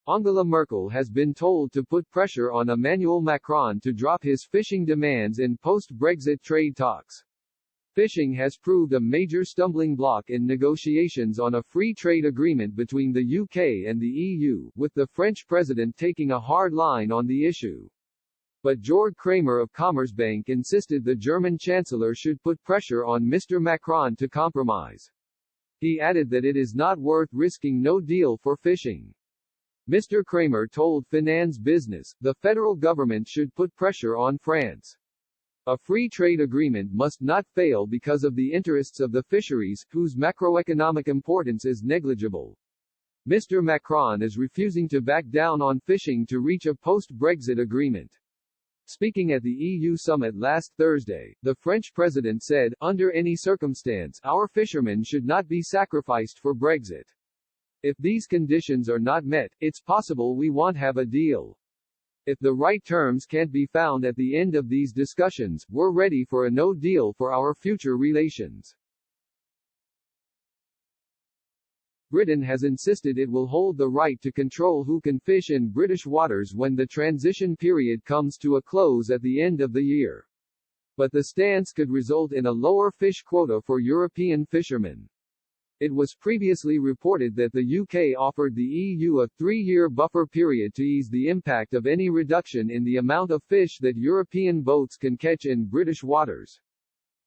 Angela Merkel has been told to put pressure on Emmanuel Macron to drop his fishing demands in post-Brexit trade talks. Fishing has proved a major stumbling block in negotiations on a free trade agreement between the UK and the EU, with the French president taking a hard line on the issue. But Jörg Kramer of Commerzbank insisted the German chancellor should put pressure on Mr. Macron to compromise. He added that it is not worth risking no deal for fishing. Mr. Kramer told Finance Business, the federal government should put pressure on France. A free trade agreement must not fail because of the interests of the fisheries, whose macroeconomic importance is negligible. Mr. Macron is refusing to back down on fishing to reach a post-Brexit agreement. Speaking at the EU summit last Thursday, the French president said, "Under any circumstance, our fishermen should not be sacrificed for Brexit. If these conditions are not met, it's possible we won't have a deal. If the right terms can't be found at the end of these discussions, we're ready for a no deal for our future relations." Britain has insisted it will hold the right to control who can fish in British waters when the transition period comes to a close at the end of the year. But the stance could result in a lower fish quota for European fishermen. It was previously reported that the UK offered the EU a 3-year buffer period to ease the impact of any reduction in the amount of fish that European boats can catch in British waters.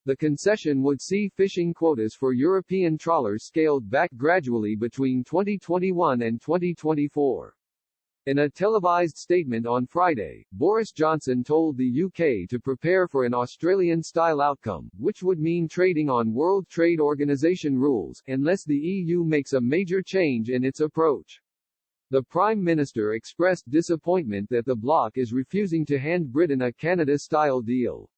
The concession would see fishing quotas for European trawlers scaled back gradually between 2021 and 2024. In a televised statement on Friday, Boris Johnson told the UK to prepare for an Australian-style outcome, which would mean trading on World Trade Organization rules, unless the EU makes a major change in its approach. The Prime Minister expressed disappointment that the bloc is refusing to hand Britain a Canada-style deal.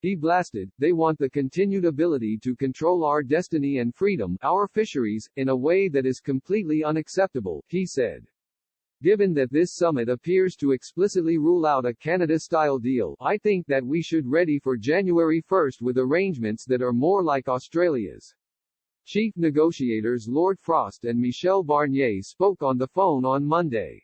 He blasted, "They want the continued ability to control our destiny and freedom, our fisheries, in a way that is completely unacceptable," he said. "Given that this summit appears to explicitly rule out a Canada-style deal, I think that we should ready for January 1 with arrangements that are more like Australia's." Chief negotiators Lord Frost and Michel Barnier spoke on the phone on Monday.